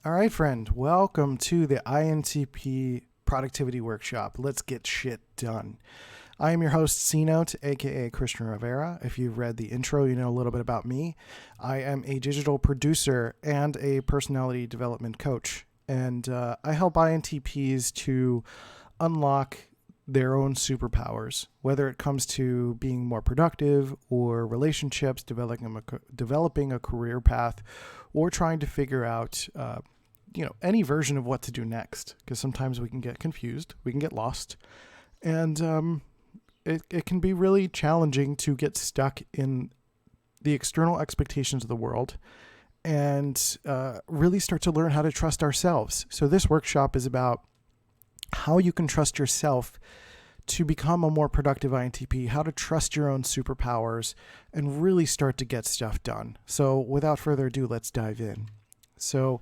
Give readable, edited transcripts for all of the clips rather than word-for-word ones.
All right, friend, welcome to the INTP Productivity Workshop. Let's get shit done. I am your host, C-Note, aka Christian Rivera. If you've read the intro, you know a little bit about me. I am a digital producer and a personality development coach, and I help INTPs to unlock their own superpowers, whether it comes to being more productive or relationships, developing a career path, or trying to figure out any version of what to do next, because sometimes we can get confused, we can get lost, and it can be really challenging to get stuck in the external expectations of the world and really start to learn how to trust ourselves. So this workshop is about how you can trust yourself to become a more productive INTP, how to trust your own superpowers, and really start to get stuff done. So without further ado, let's dive in. So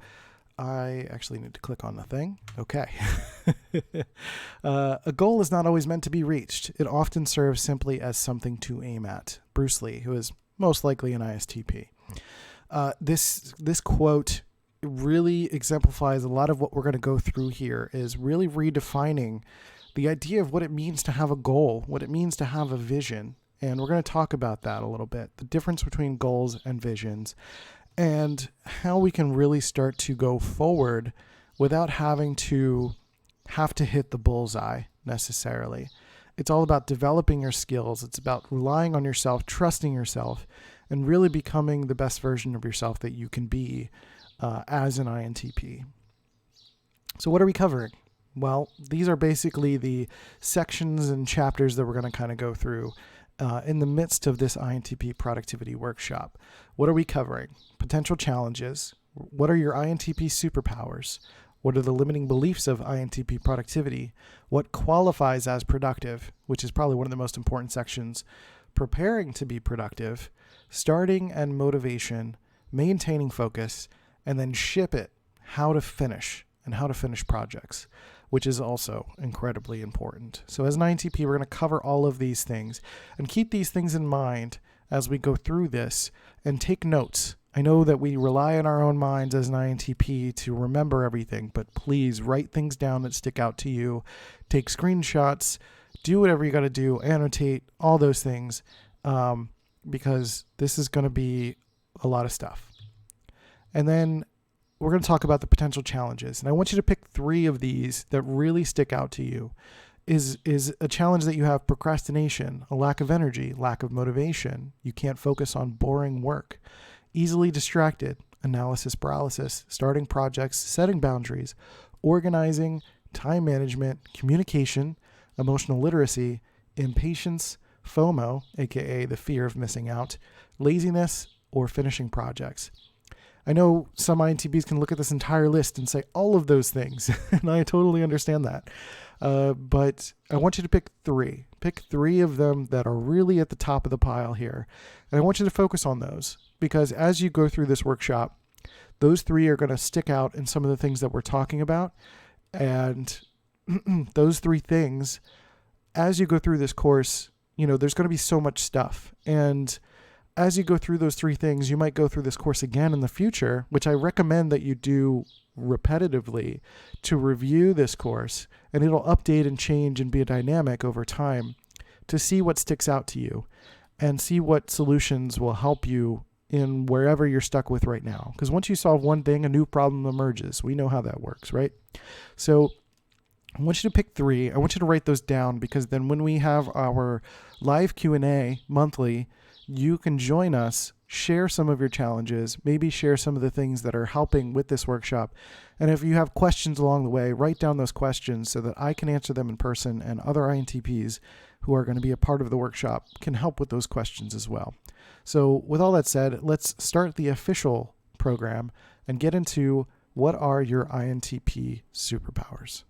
I actually need to click on the thing. Okay. A goal is not always meant to be reached. It often serves simply as something to aim at. Bruce Lee, who is most likely an ISTP. This quote really exemplifies a lot of what we're going to go through here, is really redefining the idea of what it means to have a goal, what it means to have a vision. And we're going to talk about that a little bit, the difference between goals and visions, and how we can really start to go forward without having to hit the bullseye necessarily. It's all about developing your skills. It's about relying on yourself, trusting yourself, and really becoming the best version of yourself that you can be as an INTP. So what are we covering? Well, these are basically the sections and chapters that we're going to kind of go through in the midst of this INTP Productivity Workshop. What are we covering? Potential challenges. What are your INTP superpowers? What are the limiting beliefs of INTP productivity? What qualifies as productive, which is probably one of the most important sections. Preparing to be productive, starting and motivation, maintaining focus, and then ship it, how to finish and how to finish projects, which is also incredibly important. So as an INTP, we're going to cover all of these things and keep these things in mind as we go through this and take notes. I know that we rely on our own minds as an INTP to remember everything, but please write things down that stick out to you, take screenshots, do whatever you got to do, annotate, all those things, because this is going to be a lot of stuff. And then we're going to talk about the potential challenges. And I want you to pick 3 of these that really stick out to you. Is a challenge that you have procrastination, a lack of energy, lack of motivation. You can't focus on boring work. Easily distracted, analysis paralysis, starting projects, setting boundaries, organizing, time management, communication, emotional literacy, impatience, FOMO, aka the fear of missing out, laziness, or finishing projects. I know some INTPs can look at this entire list and say all of those things, and I totally understand that. But I want you to pick 3. Pick 3 of them that are really at the top of the pile here. And I want you to focus on those, because as you go through this workshop, those 3 are going to stick out in some of the things that we're talking about. And those 3 things, as you go through this course, there's going to be so much stuff. And as you go through those 3 things, you might go through this course again in the future, which I recommend that you do repetitively to review this course, and it'll update and change and be a dynamic over time to see what sticks out to you and see what solutions will help you in wherever you're stuck with right now. Because once you solve one thing, a new problem emerges. We know how that works, right? So I want you to pick 3. I want you to write those down, because then when we have our live Q&A monthly, you can join us, share some of your challenges, maybe share some of the things that are helping with this workshop. And if you have questions along the way, write down those questions so that I can answer them in person, and other INTPs who are going to be a part of the workshop can help with those questions as well. So with all that said, let's start the official program and get into what are your INTP superpowers.